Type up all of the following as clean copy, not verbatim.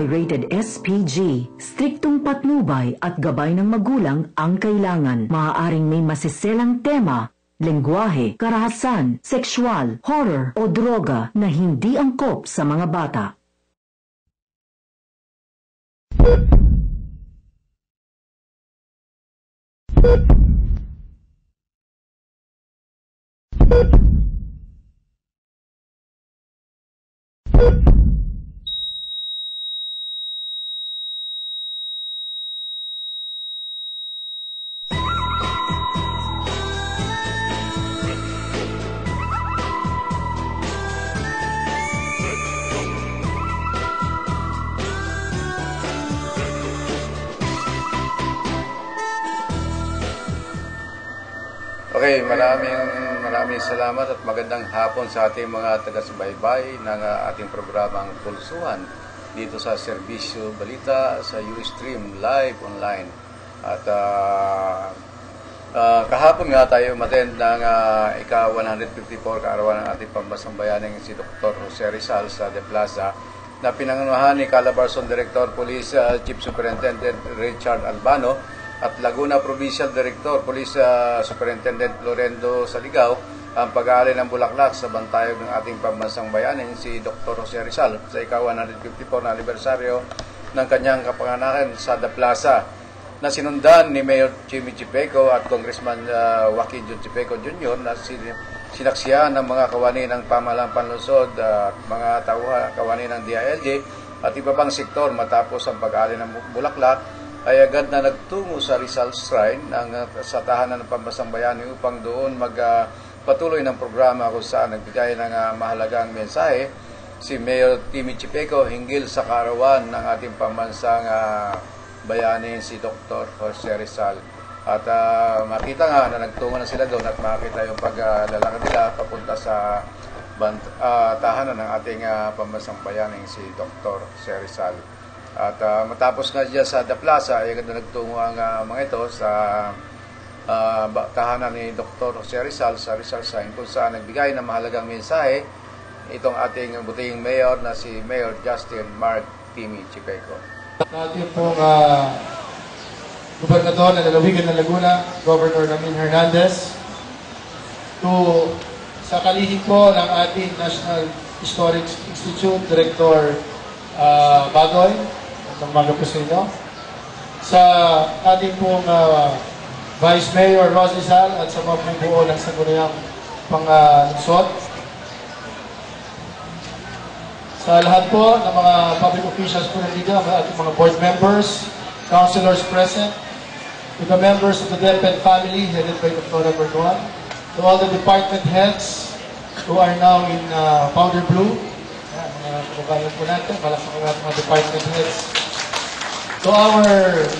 Rated SPG. Striktong patnubay at gabay ng magulang ang kailangan. Maaaring may masiselang tema, lengguwahe, karahasan, sexual, horror o droga na hindi angkop sa mga bata. Okay, maraming salamat at magandang hapon sa ating mga taga-subaybay ng ating programang Pulsuhan dito sa Serbisyo Balita sa Ustream Live Online. At kahapon nga tayo umattend ng ika-154 kaarawan ng ating pambansang bayaning si Dr. Jose Rizal sa De Plaza na pinangunahan ni Calabarzon Director Police Chief Superintendent Richard Albano at Laguna Provincial Director Police Superintendent Lorenzo Saligaw ang pag-aali ng bulaklak sa bantayog ng ating pambansang bayanin si Dr. Jose Rizal sa ika-154 na anibersaryo ng kanyang kapanganakan sa The Plaza na sinundan ni Mayor Jimmy Chipeco at Congressman Joaquin Jun Chipeco Jr. na sinaksihan ng mga kawani ng pamahalang panlungsod at mga kawani ng DILG at iba pang sektor matapos ang pag-aali ng bulaklak ay agad na nagtungo sa Rizal Shrine sa tahanan ng pambansang bayani upang doon magpatuloy ng programa kung saan nagbigay ng mahalagang mensahe si Mayor Jimmy Chipeco hinggil sa kaarawan ng ating pambansang bayani si Dr. Jose Rizal. At makita nga na nagtungo na sila doon at makita yung paglalakad nila papunta sa tahanan ng ating pambansang bayani si Dr. Jose Rizal. At matapos nga dyan sa The Plaza, ay ganda nagtungo ang mga ito sa tahanan ni Dr. Jose Rizal sa Rizal Shrine kung saan nagbigay ng mahalagang mensahe itong ating butihing mayor na si Mayor Justin Mark Timmy Chipeco. Natin pong gobernador ng lalawigan ng Laguna, Governor Ramil Hernandez, sa kalihim po ng ating National Historic Institute Director Bagoy, umaga po sa inyo. Sa ating pong Vice Mayor Ros Rizal at sa mga bubuo ng sangguniang panglungsod. Sa lahat po ng mga public officials po ng Liga, ating mga board members, councilors present, to the members of the DepEd family headed by Dr. Berduan, to all the department heads who are now in powder blue, kababayan po natin, malakang mga department heads. To our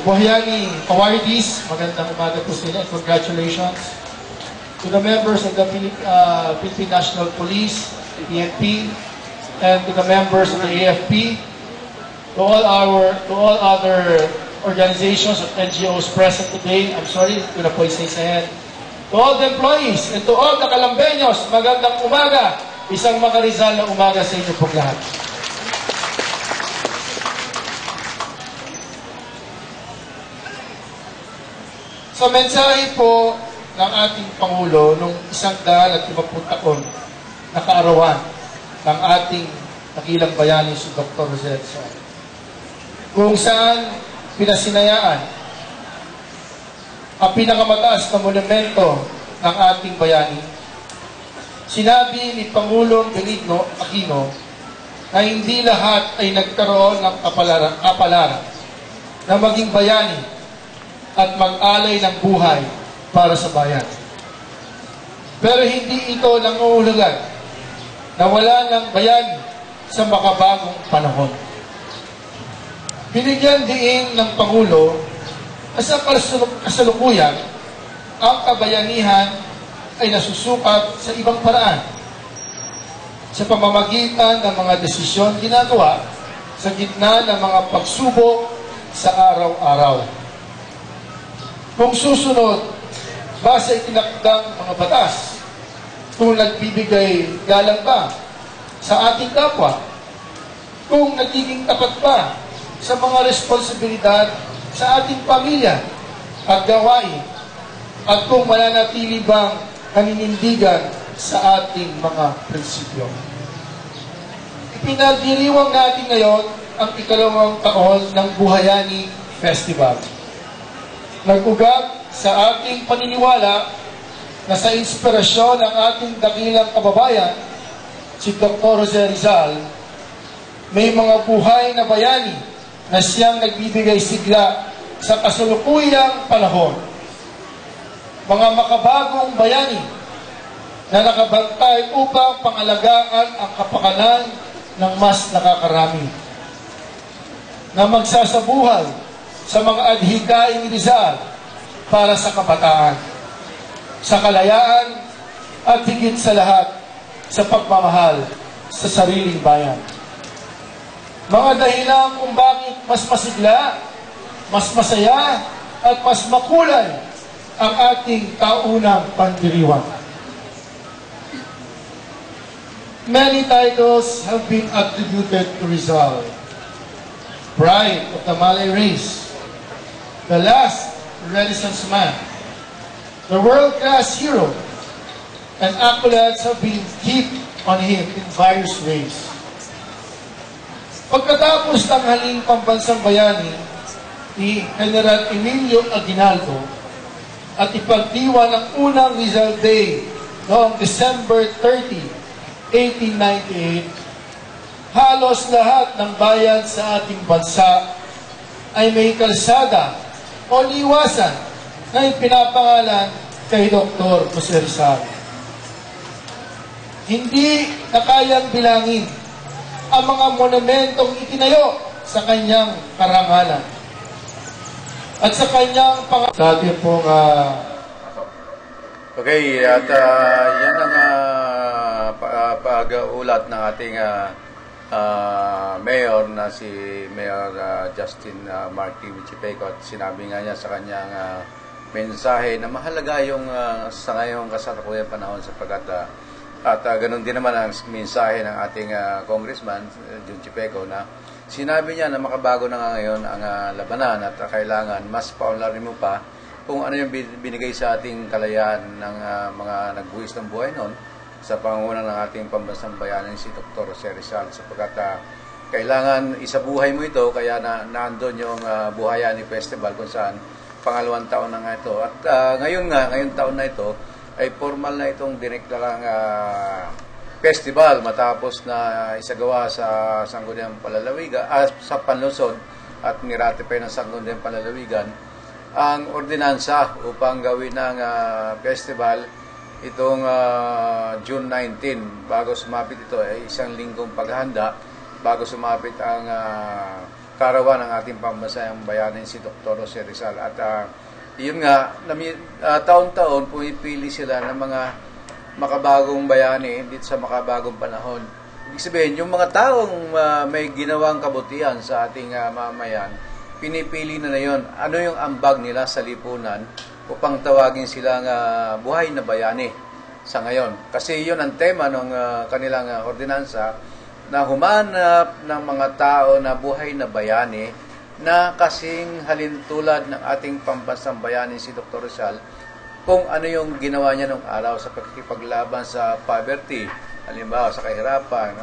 Bohiani awardees, magandang umaga po sila, congratulations. To the members of the Philippine National Police, PNP, and to the members of the AFP, to all other organizations of NGOs present today, I'm sorry, ko na po isa-isahin. To all the employees and to all the Calambeños, magandang umaga, isang makarizal na umaga sa inyo pong lahat. Sa mensahe po ng ating Pangulo nung 150 taon na kaarawan ng ating dakilang bayani si Dr. Jose Rizal, kung saan pinasinayaan ang pinakamataas na monumento ng ating bayani, sinabi ni Pangulong Benigno Aquino na hindi lahat ay nagkaroon ng kapalaran na maging bayani at mag-alay ng buhay para sa bayan. Pero hindi ito nangungulugan na wala ng bayani sa makabagong panahon. Binigyan diin ng Pangulo na sa kasalukuyan, ang kabayanihan ay nasusukat sa ibang paraan sa pamamagitan ng mga desisyon ginagawa sa gitna ng mga pagsubok sa araw-araw. Kung susunod, base itinakdang mga batas, kung nagbibigay galang ba sa ating kapwa, kung nagiging tapat ba sa mga responsibilidad sa ating pamilya at gawain at kung mananatili bang kaninindigan sa ating mga prinsipyo. Ipinagdiriwang natin ngayon ang ikalawang taon ng Buhayani Festival. Nag-ugat sa ating paniniwala na sa inspirasyon ng ating dakilang kababayan, si Dr. Jose Rizal, may mga buhay na bayani na siyang nagbibigay sigla sa kasalukuyang panahon. Mga makabagong bayani na nakabantay upang pangalagaan ang kapakanan ng mas nakakarami. Na magsasabuhay sa mga adhikain ni Rizal para sa kabataan, sa kalayaan at higit sa lahat sa pagmamahal sa sariling bayan. Mga dahilan kung bakit mas masigla, mas masaya at mas makulay ang ating taunang pandiriwang. Many titles have been attributed to Rizal. Pride of the Malay race, the last Renaissance man, the world-class hero, and accolades have been heaped on him in various ways. Pagkatapos ng haling pambansang bayani ni General Emilio Aguinaldo at ipagdiwa ng unang Rizal Day noong December 30, 1898, halos lahat ng bayan sa ating bansa ay may kalsada o liwasan na ipinapangalan kay Dr. Jose Rizal. Hindi na kayang bilangin ang mga monumentong itinayo sa kanyang karangalan at sa kanyang Dati pong Okay, at yan ang pag-ulat ng ating mayor na si Mayor Justin Marty Wichipeco, at sinabi nga niya sa kanyang mensahe na mahalaga yung sa ngayong kasalukuyang panahon sapagkat at ganun din naman ang mensahe ng ating congressman Jun Chipeco na sinabi niya na makabago na nga ngayon ang labanan at kailangan mas paunlarin mo pa kung ano yung binigay sa ating kalayaan ng mga nagbuwis ng buhay noon sa pangunguna ng ating pambansang bayanin si Dr. Jose Rizal, sapagkat kailangan isabuhay mo ito, kaya naandun yung Buhayani Festival kung saan pangalawang taon na nga ito. At ngayong taon na ito ay formal na itong dineklarang festival matapos na isagawa sa Sangguniang Palalawigan, sa Panlungsod at niratify ng Sangguniang Palalawigan ang ordinansa upang gawin ng festival itong June 19. Bago sumapit ito ay isang linggong paghahanda bago sumapit ang karawan ng ating pambansang bayanin si Dr. Jose Rizal. At yun nga, taon-taon pumipili sila ng mga makabagong bayani dito sa makabagong panahon. Ibig sabihin, yung mga taong may ginawang kabutihan sa ating mamayan, pinipili na yon. Ano yung ambag nila sa lipunan upang tawagin silang buhay na bayani sa ngayon. Kasi yun ang tema ng kanilang ordinansa, na humanap ng mga tao na buhay na bayani na kasing halintulad ng ating pambansang bayani si Dr. Rizal, kung ano yung ginawa niya nung araw sa pagkikipaglaban sa poverty, halimbawa sa kahirapan,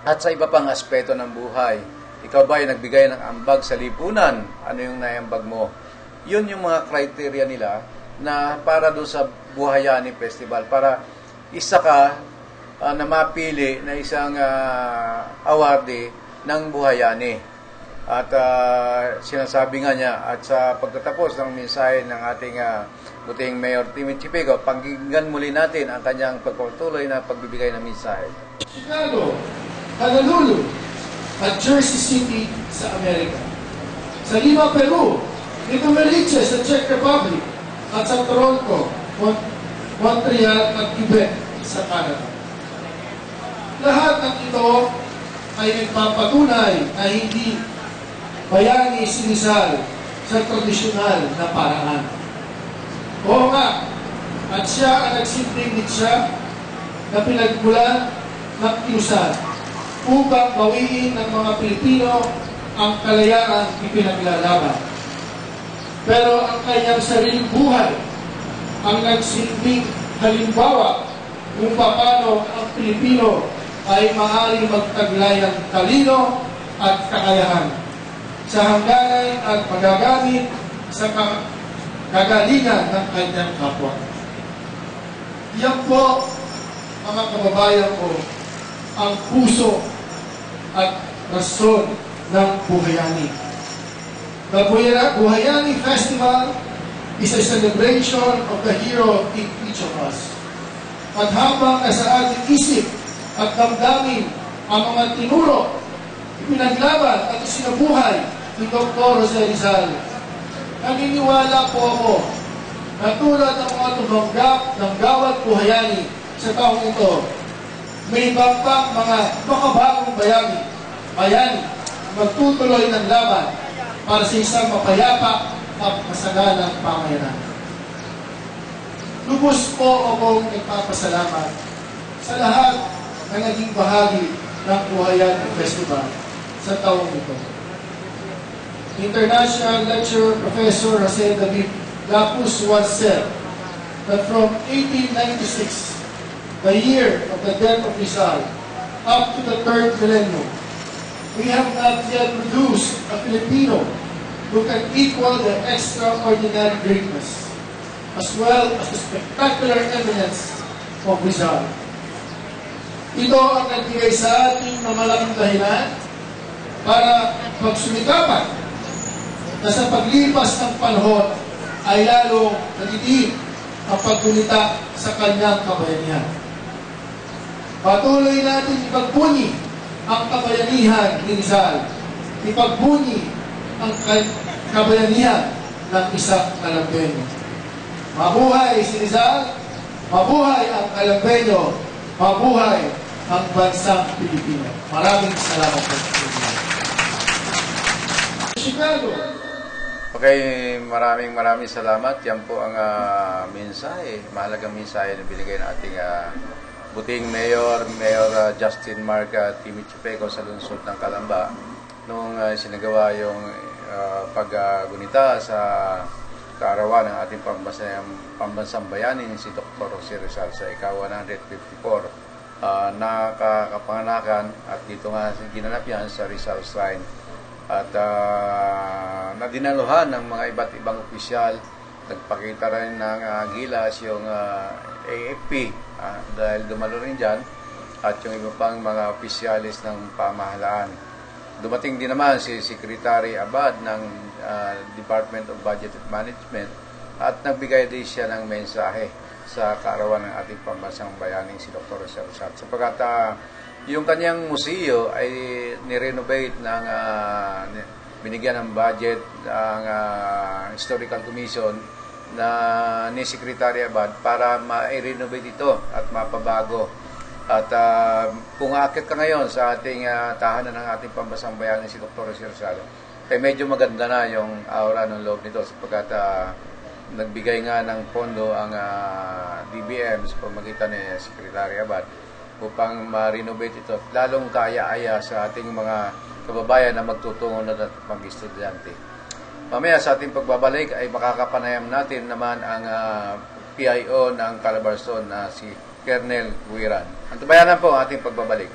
at sa iba pang aspeto ng buhay. Ikaw ba ay nagbigay ng ambag sa lipunan? Ano yung naiambag mo? Yun yung mga criteria nila na para doon sa Buhayani Festival, para isa ka na mapili na isang awardee ng Buhayani. At sinasabi nga niya, at sa pagtatapos ng mensahe ng ating buting Mayor Timmy Chipeco, pakinggan muli natin ang kanyang pagpapatuloy na pagbibigay ng mensahe. Chicago, Honolulu, at Jersey City sa Amerika. Sa Lima, Peru, Melice sa Czech Republic, at sa Toronto, Montreal at Quebec sa Canada. Lahat ng ito ay nagpapatunay na hindi bayani si Rizal sa tradisyonal na paraan. Oo nga, at siya ang nagsimpleng nitsya na pinagmulan ng kiusan upang bawiin ng mga Pilipino ang kalayaan ipinaglalaban. Pero ang kanyang sariling buhay ang nagsilbing halimbawa kung paano ang Pilipino ay maaaring magtaglay ng talino at kakayahan sa hangganan at magagamit sa kagalingan ng kanyang kapwa. Yan po, mga kababayan ko, ang puso at rason ng Buhayani. The Buhayani Festival is a celebration of the hero in each of us. At habang nasa ating isip at damdamin ang mga tinuro, ipinaglaban at isinabuhay ni Dr. Jose Rizal, naniniwala po ako na tulad ng mga tumanggap ng Gawad Buhayani sa taong ito, may ibang pang mga makabagong bayani magtutuloy ng laban para sa isang mapayapa at masaganang pamayanan. Lubos po akong nagpapasalamat sa lahat na naging bahagi ng Buhayani Festival sa taong ito. International Lecturer Professor Jose David Lapus once said that from 1896, the year of the death of Rizal, up to the third millennium, we have not yet produced a Filipino who can equal the extraordinary greatness, as well as the spectacular eminence of Rizal. Ito ang nagbigay sa ating na malaking dahilan para pagsumikapan na sa paglipas ng panahon ay lalong nagiging ang paggunita sa kanyang kabayanihan. Patuloy natin ipagbunyi ang kabayanihan ni Rizal. Ipagbunyi ang kabayanihan ng isang Kalambeño. Mabuhay si Rizal, mabuhay ang Kalambeño, mabuhay ang bansang Pilipino. Maraming salamat po. Chicago. Okay, maraming salamat. Yan po ang mensahe, mahalagang mensahe na binigay ng ating buting Mayor Justin Mark Timmy Chipeco sa lungsod ng Calamba nung sinagawa yung paggunita sa kaarawan ng ating pambansang bayaning si Dr. Jose Rizal sa ika-154 nakakapanganakan at dito nga ginanap yan sa Rizal Shrine. At nadinaluhan ng mga iba't ibang opisyal, nagpakita rin ng gilas yung AFP dahil dumalo rin dyan at yung iba pang mga opisyalis ng pamahalaan. Dumating din naman si Secretary Abad ng Department of Budget and Management at nagbigay din siya ng mensahe sa kaarawan ng ating pambansang bayaning si Dr. Jose Rizal. Sapagkat yung kanyang museo ay nirenovate ng binigyan ng budget ang Historical Commission na ni Secretary Abad para ma-renovate ito at mapabago. At kung aakit ka ngayon sa ating tahanan ng ating pambansang bayaning si Dr. Jose Rizal, ay medyo maganda na yung aura ng loob nito sapagkat nagbigay nga ng pondo ang DBM sa pamagitan ni Secretary Abad upang ma-renovate ito at lalong kaya-aya sa ating mga kababayan na magtutungo na at mag-estudyante. Mamaya sa ating pagbabalik ay makakapanayam natin naman ang PIO ng Calabarzon na si Colonel Guiran. Antabayanan po ang ating pagbabalik.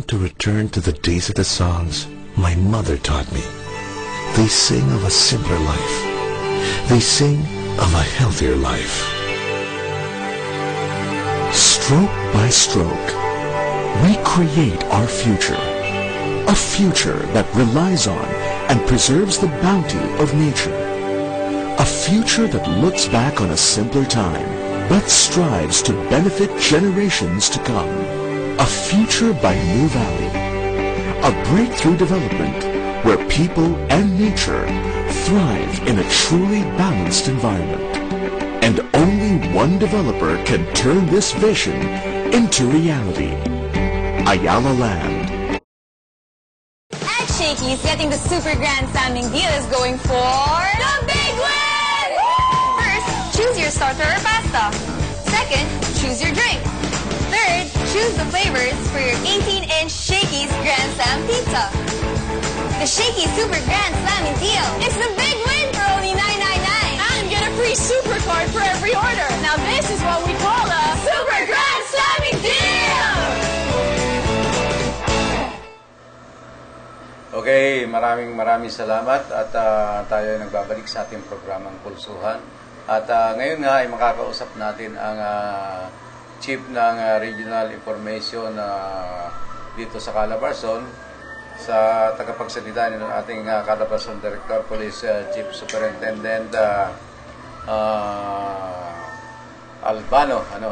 want to return to the days of the songs my mother taught me. They sing of a simpler life. They sing of a healthier life. Stroke by stroke, we create our future. A future that relies on and preserves the bounty of nature. A future that looks back on a simpler time, but strives to benefit generations to come. A future by New Valley. A breakthrough development where people and nature thrive in a truly balanced environment. And only one developer can turn this vision into reality. Ayala Land. At Shakey's, getting the super grand slamming deal is going for the big win! First, choose your starter or pasta. Second, choose your drink. Third, choose the flavors for your 18-inch Shakey's Grand Slam Pizza. The Shakey's Super Grand Slamming Deal is the big win for only $9.99. And get a free super card for every order. Now this is what we call a Super Grand Slamming Deal! Okay, maraming salamat at tayo ay nagbabalik sa ating programang Pulsuhan. At ngayon nga ay makakausap natin ang Chief ng Regional Information dito sa Calabarzon, sa tagapagsalita ng ating Calabarzon Director Police Chief Superintendent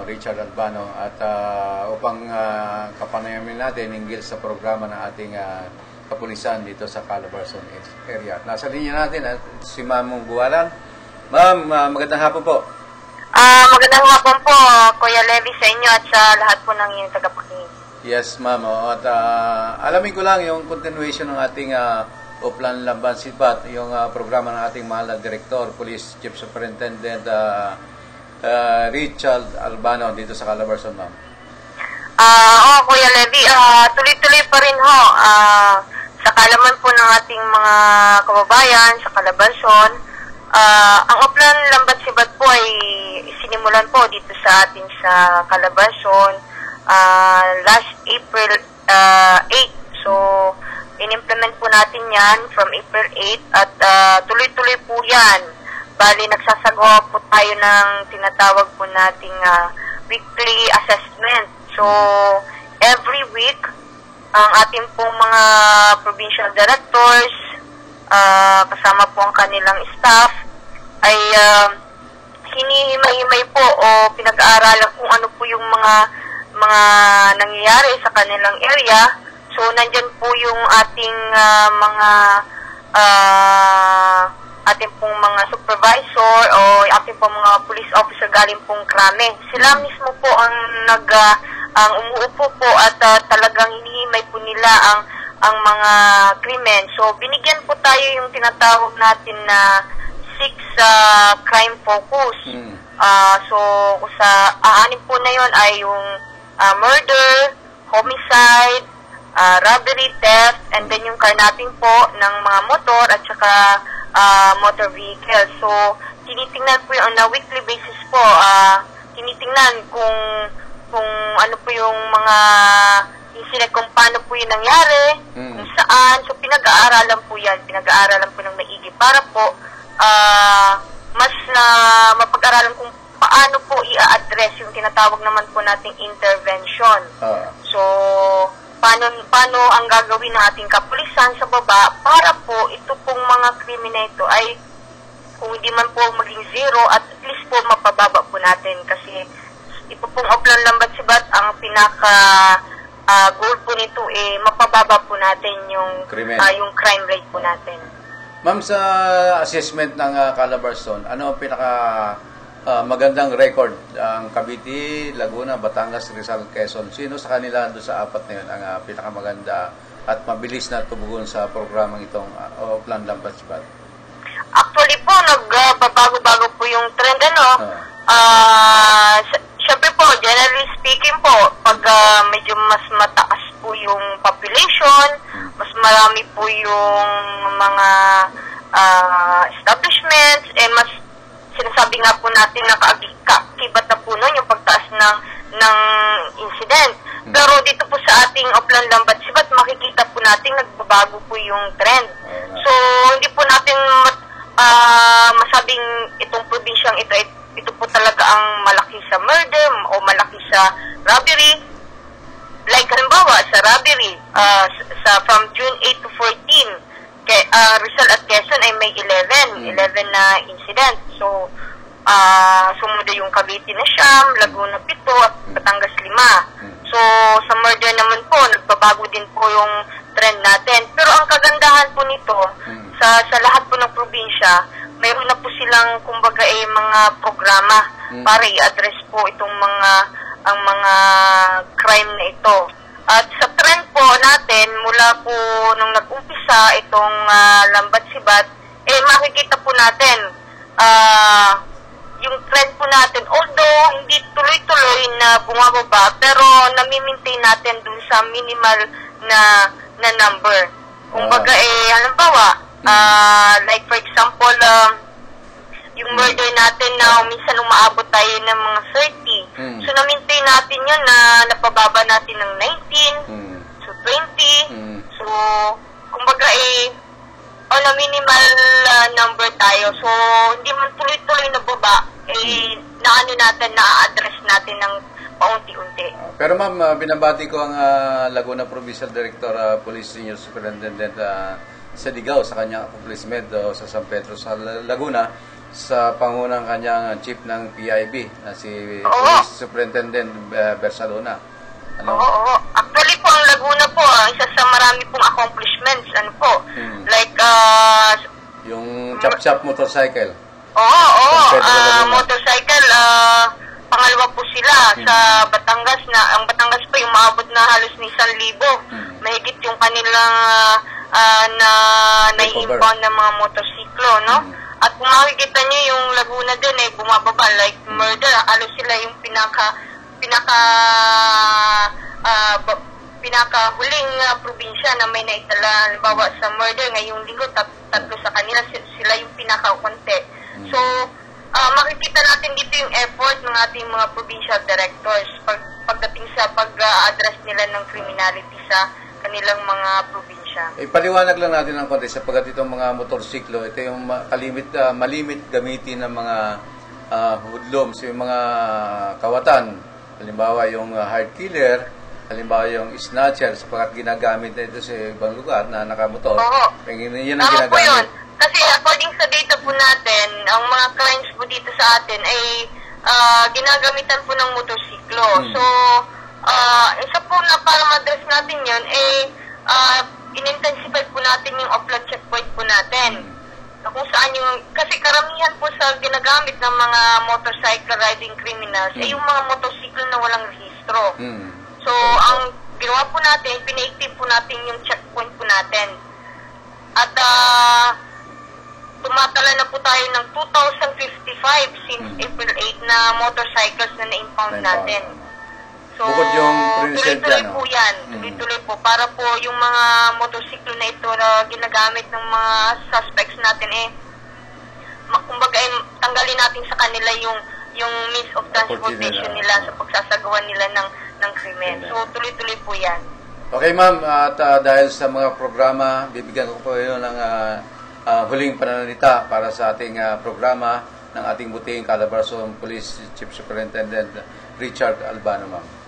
Richard Albano, at upang kapanayamin natin hinggil sa programa ng ating kapulisan dito sa Calabarzon area. Nasa linya natin si Ma'am Buwalan. Ma'am, magandang hapon po. Magandang hapon po, Kuya Levi, sa inyo at sa lahat po ng inyong tagapakinig. Yes, ma'am. At alamin ko lang yung continuation ng ating Uplan Lamban Sipat, yung programa ng ating mahal na Director, Police Chief Superintendent Richard Albano dito sa Calabarzon, ma'am. Kuya Levi, tuloy-tuloy pa rin ho. Sa kalaman po ng ating mga kababayan sa Calabarzon, ang Uplan Lamban Sibat po ay sinimulan po dito sa atin sa Calabarzon last April 8. So, in-implement po natin yan from April 8 at tuloy-tuloy po yan. Bali, nagsasagawa po tayo ng tinatawag po nating weekly assessment. So, every week, ang ating pong mga provincial directors, kasama po ang kanilang staff, ay hinihimay-himay po o pinag-aaralan kung ano po yung mga nangyayari sa kanilang area. So, nandyan po yung ating ating pong mga supervisor o ating pong mga police officer galing pong krame. Sila mismo po ang umuupo po at talagang hinihimay po nila ang mga krimen. So, binigyan po tayo yung tinatawag natin na 6 crime focus. So, sa aanin po na yun ay yung murder, homicide, robbery, theft, and then yung carnapping po ng mga motor at saka motor vehicle. So, tinitingnan po yung na weekly basis po, tinitingnan kung ano po yung mga incident, kung paano po yung nangyari, kung saan. So, pinag-aaralan po yan, pinag-aaralan po ng maigi para po mas mapag-aralan kung paano po i-address yung tinatawag naman po nating intervention. So, paano ang gagawin ng ating kapulisan sa baba para po ito pong mga krimen na ito ay kung hindi man po maging zero, at least po mapababa po natin. Kasi ito pong Uplan Lamban Sibat, ang goal po nito mapababa po natin yung crime rate po natin. Ma'am, sa assessment ng Calabarzon, ano ang pinaka magandang record? Ang Cavite, Laguna, Batangas, Rizal, Quezon. Sino sa kanila doon sa apat na yun ang pinakamaganda at mabilis na tumugon sa programang itong Uplan Lamban Sibat? Actually po, nagbabago-bago po yung trend, Siyempre po, generally speaking po, pag medyo mas mataas po yung population, mas marami po yung mga establishments, mas sinasabi nga po natin na kaakibat na po nun yung pagtaas ng incident. Pero dito po sa ating Oplan Lambat Sibat, makikita po natin nagbabago po yung trend. So, hindi po natin masabing itong probinsyang ito po talaga ang malaki sa murder o malaki sa robbery. Like halimbawa, sa robbery, from June 8 to 14, Rizal at Quezon ay may 11 na incident. So, sumunod yung Cavite na Siyam, Laguna 7, at Batangas 5. So, sa murder naman po, nagbabago din po yung trend natin. Pero ang kagandahan po nito, sa lahat po ng probinsya, mayroon na po silang, kumbaga, mga programa para i-address po itong mga crime na ito. At sa trend po natin, mula po nung nag-umpisa itong Lambat Sibat, makikita po natin, yung trend po natin, although hindi tuloy-tuloy na bumababa, pero nami-maintain natin dun sa minimal na number. Kumbaga, halimbawa, like for example, yung murder natin na minsan umaabot tayo ng mga 30. So, na-maintain natin yun na napababa natin ng 19, so 20. So, kumbaga on a minimal number tayo. So, hindi man tuloy-tuloy na baba, na-address natin ng paunti-unti. Pero ma'am, binabati ko ang Laguna Provincial Director, Police Senior Superintendent Sadigaw sa kanyang accomplishment sa San Pedro sa Laguna sa pangunang kanyang chief ng PIB na si Police Superintendent Bersalona. Oo. Actually po, ang Laguna po, isa sa marami pong accomplishments. Like, yung chop-chop motorcycle. Motorcycle, pangalawa po sila sa Batangas na, ang Batangas pa yung maabot na halos ni 1,000. Mahigit yung kanilang na-impound ng mga motorsiklo, no? At kung makikita nyo yung Laguna din bumababa, like murder, halos sila yung pinakahuling probinsya na may naitala, halimbawa sa murder, ngayong linggo, tatlo sa kanila, sila yung pinakakunti. So, makikita natin dito yung effort ng ating mga provincial directors pagdating sa pag-address nila ng criminality sa kanilang mga probinsya. Ipaliwanag lang natin ng konti sapagkat itong mga motorsiklo, ito yung malimit gamitin ng mga hoodlums, yung mga kawatan. Halimbawa yung hard killer, halimbawa yung snatcher, sapagkat ginagamit na ito sa ibang lugar na nakamotor. Yan ang ginagamit. Po yun. Kasi according sa data po natin, ang mga crimes po dito sa atin ay ginagamitan po ng motorsiklo. So, isa po na para ma-address natin yun, in-intensify po natin yung offload checkpoint po natin. Kung saan kasi karamihan po sa ginagamit ng mga motorcycle riding criminals ay yung mga motorsiklo na walang rehistro. So, ang ginawa po natin, pinaiktin po natin yung checkpoint po natin. At tumatala na po tayo ng 2,055 since April 8 na motorcycles na na-impound natin. So, tuloy-tuloy po yan. Tuloy-tuloy po. Para po yung mga motorsiklo na ito na ginagamit ng mga suspects natin, kumbaga, tanggalin natin sa kanila yung means of transportation nila sa pagsasagawa nila ng krimen. So, tuloy-tuloy po yan. Okay, ma'am. At dahil sa mga programa, bibigyan ko po yun ng huling pananalita para sa ating programa ng ating butihing Calabarzon Police Chief Superintendent Richard Albano, ma'am.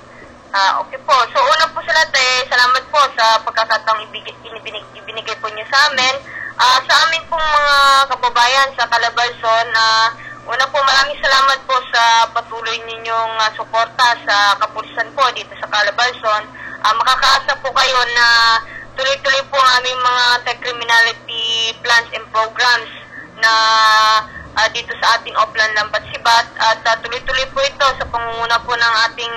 Okay po. So, una po sa lahat, salamat po sa pagkakataong ibinigay po niyo sa amin. Sa amin pong mga kababayan sa Calabarzon, una po, maraming salamat po sa patuloy ninyong suporta sa kapulisan po dito sa Calabarzon. Makakaasa po kayo na tuloy-tuloy po ang aming mga anti-criminality plans and programs na dito sa ating Oplan Lambat Sibat, at tuloy-tuloy po ito sa pangunguna po ng ating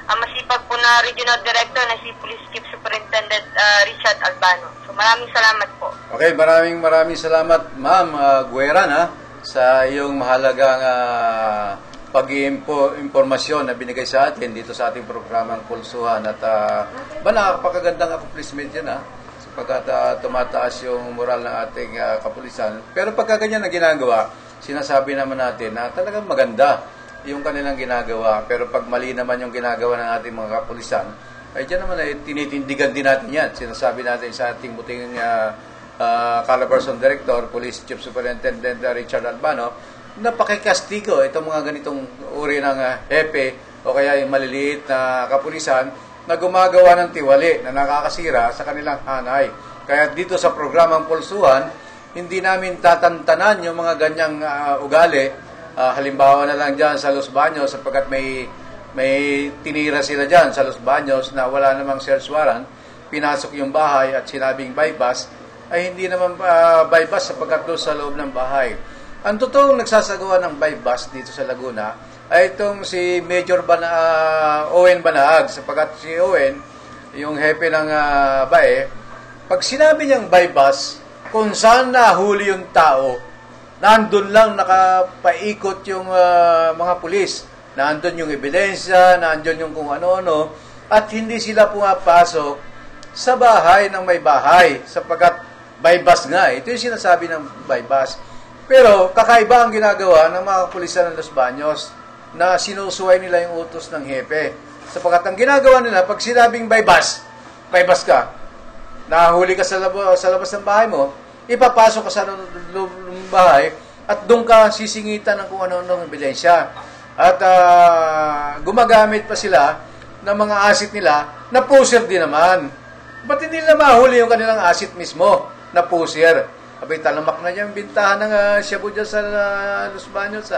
masipag po na Regional Director na si Police Chief Superintendent Richard Albano. So, maraming salamat po. Okay, maraming salamat, Ma'am Gueran, sa iyong mahalagang pag-iimpormasyon na binigay sa atin dito sa ating programang Pulsuhan. At nakapagagandang accomplishment yun, sapagkat tumataas yung moral ng ating kapulisan. Pero pagka ganyan na ginagawa, sinasabi naman natin na talagang maganda yung kanilang ginagawa. Pero pag mali naman yung ginagawa ng ating mga kapulisan, ay dyan naman ay tinitindigan din natin yan. Sinasabi natin sa ating buting Calabarzon Director, Police Chief Superintendent Richard Albano, na pakikastigo itong mga ganitong uri ng hepe o kaya yung maliliit na kapulisan na gumagawa ng tiwali na nakakasira sa kanilang hanay. Kaya dito sa programang Pulsuhan, hindi namin tatantanan yung mga ganyang ugali. Halimbawa na lang dyan sa Los Baños, sapagkat may tinira sila dyan sa Los Baños na wala namang search warrant, pinasok yung bahay at sinabing bypass, ay hindi naman bypass sapagkat doon sa loob ng bahay. Ang totoong nagsasagawa ng bypass dito sa Laguna ay itong si Major Owen Banahag, sapagkat si Owen, yung hepe ng BAE, pag sinabi niyang bypass, kung saan nahuli yung tao, nandun lang nakapaikot yung mga pulis. Nandun yung ebidensya, nandun yung kung ano-ano, at hindi sila pumapasok sa bahay ng may bahay, sapagkat bypass nga. Ito yung sinasabi ng bypass. Pero kakaiba ang ginagawa ng mga kapulisan ng Los Baños na sinusuway nila yung utos ng hepe. Sapagkat ang ginagawa nila, pag sinabing bypass ka, nahuli ka sa labas ng bahay mo, ipapasok ka sa loob ng bahay at doon ka sisingitan ng kung ano-ano ebidensya. At gumagamit pa sila ng mga asset nila na pusher din naman. Ba't hindi nila mahuli yung kanilang asset mismo na pusher? Abay, talamak na yung bintahan ng shabu dyan sa Los Baños.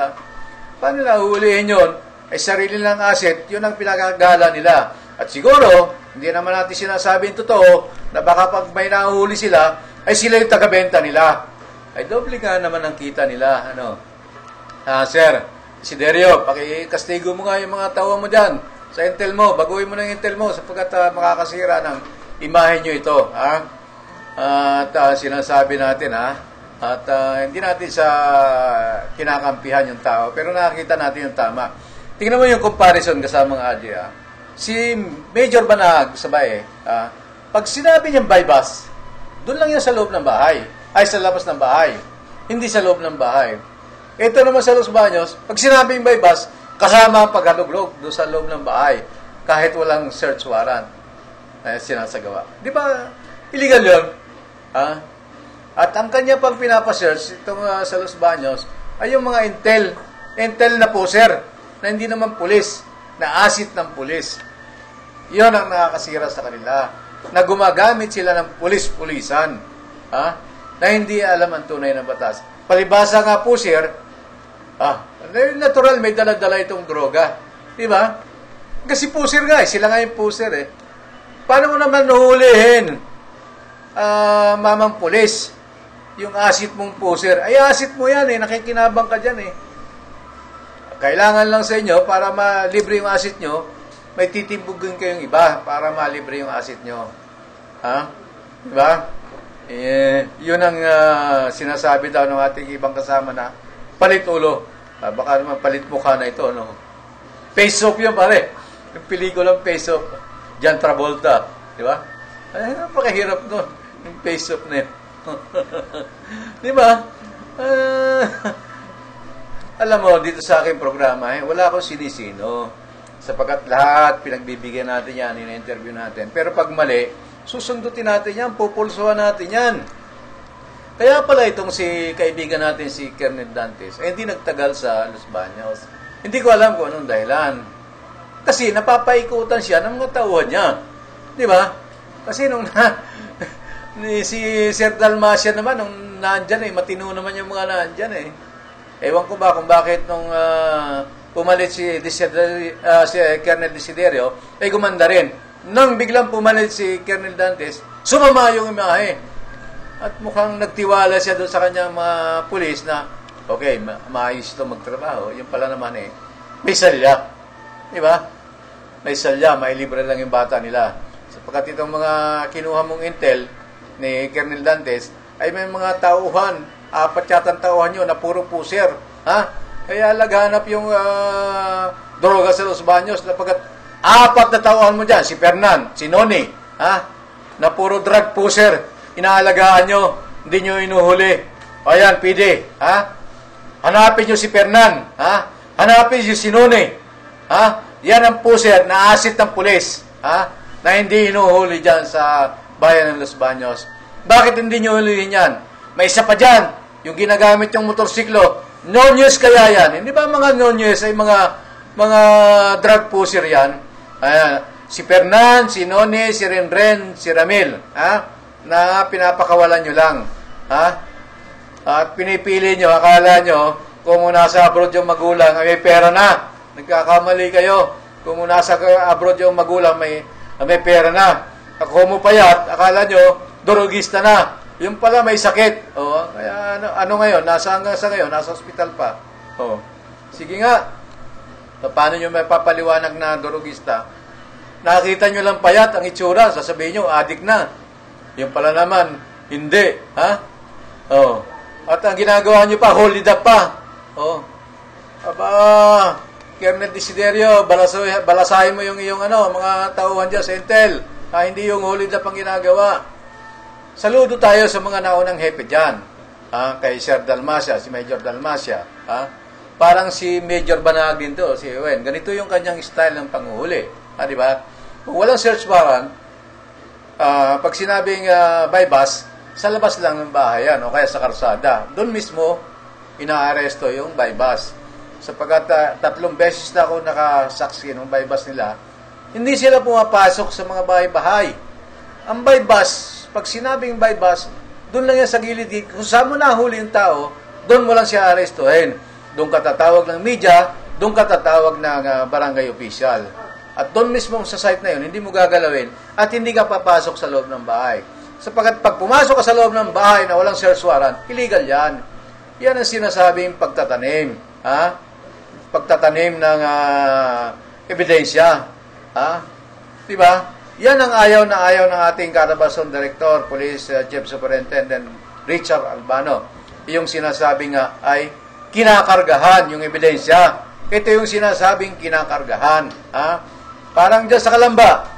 Paano nila huhulihin yun? Ay sarili lang asset, yun ang pinagagala nila. At siguro, hindi naman natin sinasabing totoo na baka pag may nahuli sila, ay sila yung taga-benta nila. Ay doble nga naman ang kita nila. Sir, Desiderio, pakikastigo mo nga yung mga tawa mo dyan sa intel mo. Baguhin mo na yung intel mo sapagkat makakasira ng imahe nyo ito. At sinasabi natin, at hindi natin sa kinakampihan yung tao, pero nakakita natin yung tama. Tingnan mo yung comparison kasama ng Adji. Si Major Banahag sa BAE, pag sinabi niyang bypass, doon lang yan sa loob ng bahay. Ay, sa labas ng bahay. Hindi sa loob ng bahay. Ito naman sa Los Baños, pag sinabing bypass, kasama ang paghaluglog doon sa loob ng bahay. Kahit walang search warrant. Sinasagawa. Di ba, illegal yun? At ang kanya pang pinapasearch, itong sa Los Baños, ay yung mga intel na pusher, na hindi naman pulis, na asset ng pulis. Yun ang nakakasira sa kanila. Na gumagamit sila ng pulis-pulisan, na hindi alam ang tunay na batas. Palibasa nga pusher, natural may dala-dala itong droga. Di ba? Kasi pusher nga, sila nga yung pusher Paano mo naman huhulihin, mamang pulis, yung asset mong pusher? Ay, asset mo yan nakikinabang ka dyan Kailangan lang sa inyo, para malibre yung asset nyo, may titimbugin kayong iba para malibre yung asset nyo. Diba? Yun ang sinasabi daw ng ating ibang kasama na palit ulo. Baka naman palit mukha na ito, no? Face off yun, pare. Yung pelikulang face off. John Travolta. Diba? Ay, napakahirap nun. Yung face off na yun. Diba? Alam mo, dito sa aking programa, wala akong sinisino. Sapagkat lahat, pinagbibigyan natin yan, ina-interview natin. Pero pag mali, susundutin natin yan, pupulsuhan natin yan. Kaya pala itong si kaibigan natin, si Colonel Dantes, hindi nagtagal sa Los Baños. Hindi ko alam kung anong dahilan. Kasi napapaikutan siya ng mga tauhan niya. Di ba? Kasi nung si Sir Dalmacia naman, nung nandyan matino naman yung mga nandyan Ewan ko ba kung bakit nung pumalit si Colonel Desiderio, ay gumanda rin. Nang biglang pumalit si Colonel Dantes, sumama yung imahe. At mukhang nagtiwala siya doon sa kanyang mga pulis na, okay, maayos ito magtrabaho. Yung pala naman may salya. Diba? May salya, may libre lang yung bata nila. Sapagkat itong mga kinuha mong intel ni Colonel Dantes, ay may mga tauhan, 4 yatang tauhan yun na puro pusher. Kaya laghanap yung droga sa Los Baños. Sapagkat 4 na tauhan mo dyan, si Fernan, si Noni, na puro drug pusher. Inaalagaan nyo, hindi nyo inuhuli. O yan, PD, hanapin nyo si Fernan, hanapin nyo si Noni, yan ang pusher na asset ng pulis, na hindi inuhuli dyan sa bayan ng Los Baños. Bakit hindi nyo hulihin yan? May isa pa dyan, yung ginagamit yung motorsiklo. No news kaya yan. Hindi ba mga no news ay mga drug pusher yan? Si Fernan, si Noni, si Renren, si Ramil, na pinapakawalan nyo lang. At pinipili nyo, akala nyo, kung nasa abroad yung magulang, ay may pera na. Nagkakamali kayo. Kung nasa abroad yung magulang, may pera na. Kung payat, akala nyo, drogista na. Yung pala may sakit. Kaya ano ngayon? Nasa ngayon? Nasa ospital pa. Sige nga. Paano nyo may papaliwanag na drogista? Nakita nyo lang payat ang itsura, sasabihin nyo, adik na. Yung pala naman, hindi. At ang ginagawa nyo pa, hold it up pa. Colonel Desiderio, balasahin mo yung iyong mga tauhan dyan sa Intel. Hindi yung hold it up ang ginagawa. Saludo tayo sa mga naunang hepe dyan. Kay Sir Dalmacia, si Major Dalmacia. Parang si Major Banag din to, si Ewen. Ganito yung kanyang style ng panguhuli. Di ba? Kung walang search warrant, pag sinabing bypass, sa labas lang ng bahay yan, o kaya sa karsada. Doon mismo, inaaresto yung bypass. Sapagkat 3 beses na ako nakasaksi ng bypass nila, hindi sila pumapasok sa mga bahay-bahay. Ang bypass, pag sinabing bypass, doon lang yan sa gilid. Kung saan mo nahuli yung tao, doon mo lang siya arestuhin. Doon ka tatawag ng media, doon ka tatawag ng barangay official. At doon mismo sa site na yun, hindi mo gagalawin at hindi ka papasok sa loob ng bahay. Sapagkat pag pumasok ka sa loob ng bahay na walang search warrant, illegal yan. Yan ang sinasabing pagtatanim. Pagtatanim ng ebidensya. Diba? Yan ang ayaw ng ating Carabason Director, Police Chief Superintendent Richard Albano. Yung sinasabi nga ay kinakargahan yung ebidensya. Ito yung sinasabing kinakargahan. Parang dyan sa Kalamba.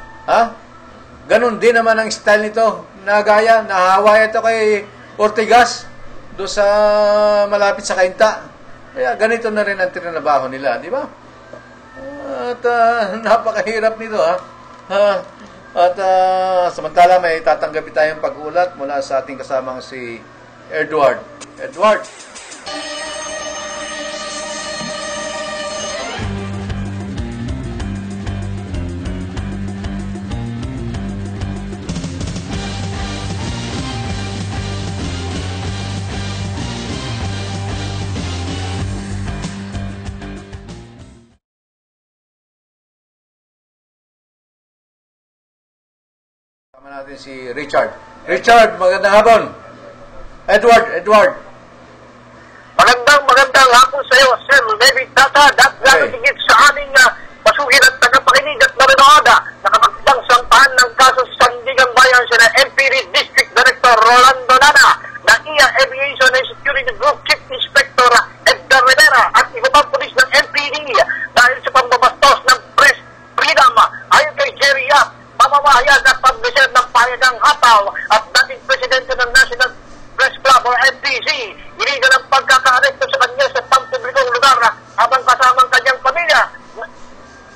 Ganon din naman ang style nito. Nagaya, nahawa ito kay Ortigas doon sa malapit sa Kainta. Kaya ganito na rin ang trinabaho nila, di ba? At napakahirap nito, At samantala may tatanggapin tayong pag-ulat mula sa ating kasamang si Edward. Edward! Kasama natin si Richard. Richard, magandang hapon. Edward. Magandang hapon sa iyo, Sir David Tata. Lalo higit sa aming pasugin at tagapakinig at nanonood na kapagdang sampahan ng kaso sa Sandigang Bayan sila MPD District Director Rolando Nana, na NIA Aviation and Security Group Chief Inspector Edgar Rivera at iba pang pulis ng MPD dahil sa pambabastos ng press freedom ayon kay Jerry Yap, mamamahayag at pag-reserve ng payagang hataw at dating presidente ng National Press Club o NPC. Iligal ang pagkakarekto sa kanya sa pampublikong lugar habang kasamang kanyang pamilya.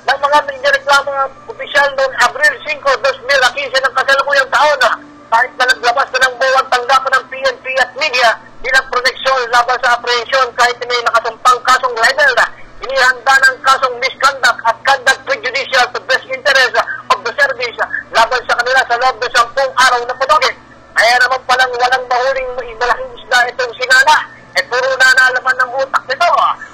Ng mga nireklamo opisyal noong Abril 5, 2015 ng kasalukuyang taon, kahit na naglabas na ng buwang tanggapan ng PNP at media bilang proteksyon laban sa apprehension kahit may nakasampang kasong libel, inihanda ng kasong misconduct at conduct prejudicial to best interest of the service laban sa kanila sa loob ng 10 araw na patuloy. Kaya naman palang walang mahuling malaking isda itong sinana. Puro na naalaman ng utak nito.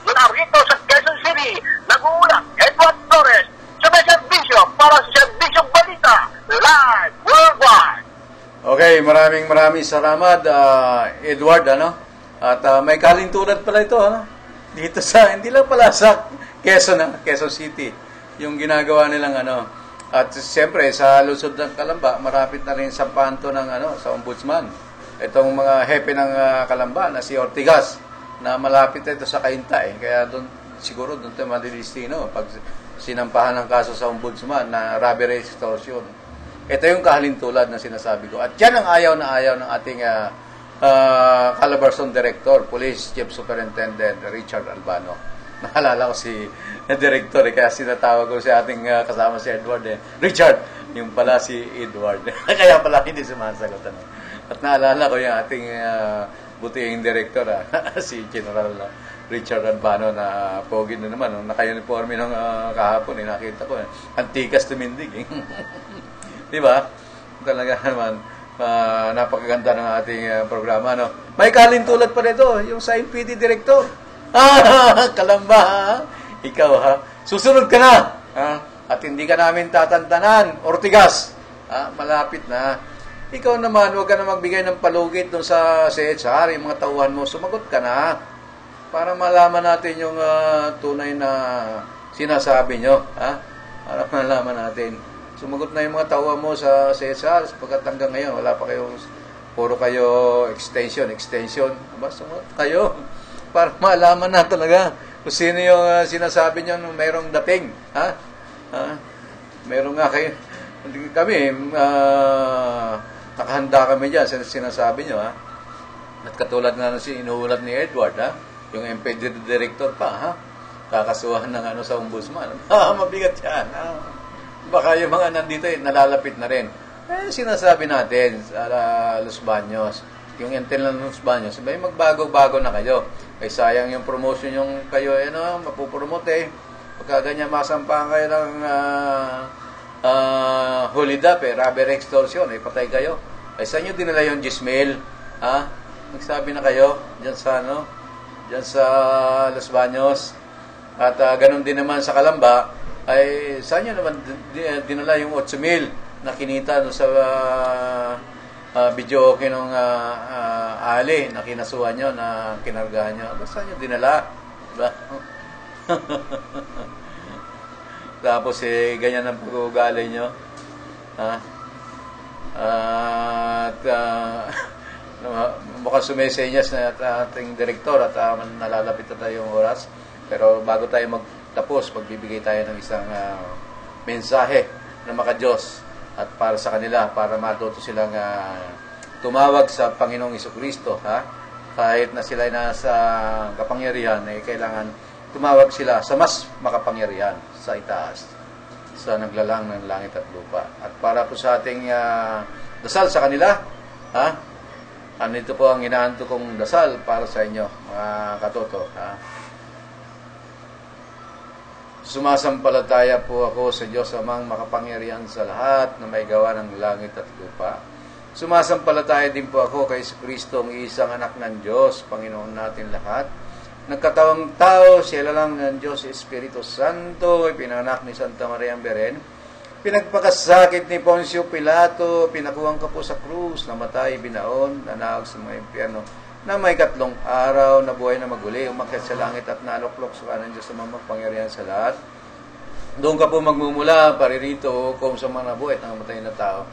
Mula rito sa Quezon City, nag-uulat Edward Torres sa may serbisyo para sa serbisyong balita live worldwide. Okay, maraming salamat, Edward, At may kalintunan pala ito, Dito sa, hindi lang pala sa Quezon City, yung ginagawa nilang, At siyempre, sa Lungsod ng Kalamba, marapit na rin sa panto ng, sa Ombudsman. Itong mga hepe ng Kalamba na si Ortigas, na malapit ito sa Kainta, Kaya siguro doon tayo madidistino pag sinampahan ng kaso sa Ombudsman na robbery extortion. Ito yung kahalintulad na sinasabi ko. At yan ang ayaw ng ating Calabarzon Director, Police Chief Superintendent Richard Albano. Naalala ko si Director, kaya sinatawag ko si ating kasama si Edward. Richard, yung pala si Edward. Kaya pala hindi sumasagot. At naalala ko yung ating butihing Director, si General Richard Albano, na pogi na naman. Naka-uniforme ng kahapon, nakita ko. Antikas tumindig. Di ba? Talaga naman, napakaganda ng ating programa. No? May kalintulad pa nito, yung sa MPD Director. Kalamba, ha? Ikaw, ha? Susunod ka na, ha? At hindi ka namin tatantanan. Ortigas, ha? Malapit na. Ikaw naman, huwag ka na magbigay ng palugit doon sa CHR, yung mga tauhan mo. Sumagot ka na para malaman natin yung tunay na sinasabi nyo, ha? Para malaman natin. Sumagot na yung mga tauhan mo sa CHR, pagkat hanggang ngayon, wala pa kayong, puro kayo extension. Basta sumagot kayo para malaman na talaga kung sino yung sinasabi nyo nung mayroong dating. Ha? Mayroong nga kayo. Kami, nakahanda kami dyan sa sinasabi nyo. Ha? At katulad na si inuulat ni Edward, ha? Yung MPD Director pa, ha? Kakasuhan ng sa ombudsman. Mabigat yan. Ha? Baka yung mga nandito, nalalapit na rin. Sinasabi natin sa Los Baños, yung intel ng Los Baños, magbago-bago na kayo. Sayang yung promotion yung kayo, mapupromote. Pagka ganyan, masampahan kayo ng hulidap, rubber extortion, patay kayo. Saan nyo dinala yung Gismail? Ha? Nagsabi na kayo, dyan sa Los Baños. At ganun din naman sa Calamba, saan nyo naman dinala yung 8,000 na kinita sa video okay nung Ali na kinasuhan nyo, na kinargahan nyo. Saan nyo dinala? Diba? Tapos ganyan ang pag-uugali nyo. At mukhang sumesenyas na ating direktor at nalalapit na tayong oras. Pero bago tayo magtapos, magbibigay tayo ng isang mensahe na maka-Diyos at para sa kanila, para matuto silang tumawag sa Panginoong Jesucristo, ha? Kahit na sila ay nasa kapangyarihan, kailangan tumawag sila sa mas makapangyarihan sa itaas, sa naglalang ng langit at lupa. At para po sa ating dasal sa kanila, ha? Ito po ang inaanto kong dasal para sa inyo, mga katoto, ha? Sumasampalataya po ako sa Diyos Amang makapangyarihan sa lahat na may gawa ng langit at lupa. Sumasampalataya din po ako kay Jesucristo, ang isang anak ng Diyos, Panginoon natin lahat. Nagkatawang tao, siya lang ng Diyos, Espiritu Santo, ipinanak ni Santa Maria Beren. Pinagpakasakit ni Poncio Pilato, pinakuwang ka po sa krus, namatay, binaon, nanawag sa mga impyerno, na may 3 araw na buhay na maguli, umakyat sa langit at naluklok sa kanan Diyos na mapangyarihan sa lahat. Doon ka po magmumula, paririto, kung sa mga nabuhay at namatay na tao.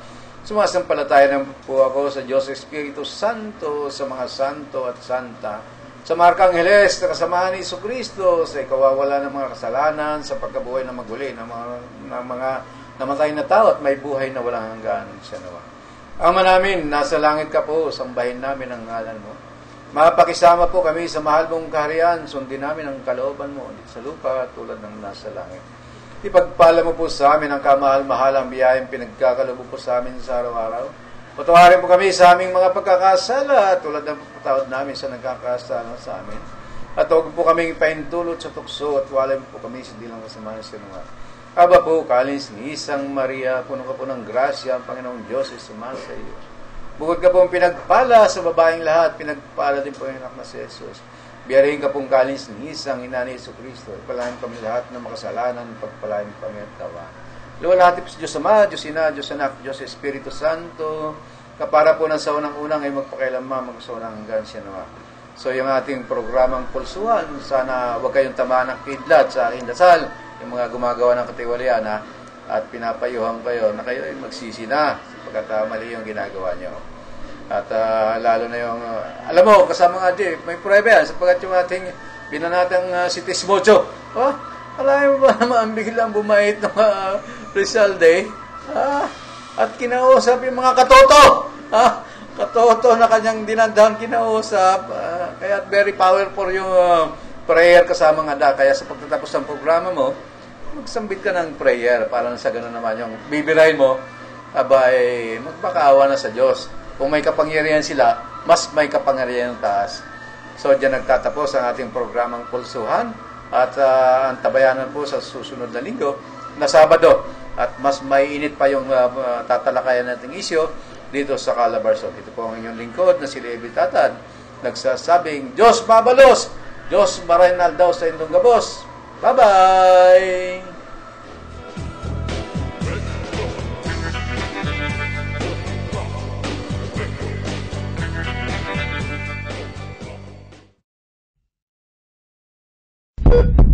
Sumasampalataya na po ako sa Diyos Espiritu Santo, sa mga santo at santa, sa mga arkangheles na kasamahan ni Jesucristo, sa ikawawala ng mga kasalanan, sa pagkabuhay na maguli ng mga namatay na tao at may buhay na walang hanggan. Siya nawa. Ama namin, nasa langit ka po, sambahin namin ang ngalan mo. Mapakisama po kami sa mahal mong kaharian, sundin namin ang kalooban mo ulit sa lupa tulad ng nasa langit. Ipagpala mo po sa amin ang kamahal-mahalang biyayang pinagkakalubo po sa amin sa araw-araw. Patawarin po kami sa aming mga pagkakasala tulad ng patawad namin sa nagkakasala sa amin. At huwag po kaming paintulot sa tukso at walay po kami sa dilang kasamahan sa sinunga. Aba po, kalins ni Isang Maria, puno ka po ng grasya, ang Panginoong Diyos ay sumasa sa iyo. Bukod ka pong pinagpala sa babaeng lahat, pinagpala din po yung anak na si Jesus. Biyarihin ka pong kalins ni Isang Ina ni Jesucristo. Ipalain kami lahat ng makasalanan, pagpalain kami at tawa. Luwalhati po sa Diyos Ama, Diyos Ina, Diyos Anak, Diyos Espiritu Santo, kapara po ng sa unang-unang ay magpakailanman, magsaunang hanggan siya nawa. So yung ating programang Pulsuhan, sana huwag kayong tamaan ng kidlat sa aking dasal, yung mga gumagawa ng katiwalian, ha? At pinapayuhan kayo na kayo ay magsisi na sapagkat mali yung ginagawa nyo. At lalo na yung, alam mo, kasama nga di, may prueba yan sapagkat yung ating binanatang si Tismocho. Alam mo ba naman biglang bumait ng Rizal Day? At kinausap yung mga katoto. Katoto na kanyang dinandang kinausap. Kaya very powerful yung prayer kasama handa. Kaya sa pagtatapos ng programa mo, magsambit ka ng prayer para sa gano'n naman yung bibirahin mo, abay, magpakaawa na sa Diyos. Kung may kapangyarihan sila, mas may kapangyarihan ng taas. So, diyan nagtatapos ang ating programang Pulsuhan at ang tabayanan po sa susunod na linggo na Sabado. At mas may init pa yung tatalakayan nating isyo dito sa Calabarzon. Ito po ang inyong lingkod na si Levi Tatad. Nagsasabing, Diyos mabalos! Diyos marinal daw sa inyong gabos. Bye-bye! you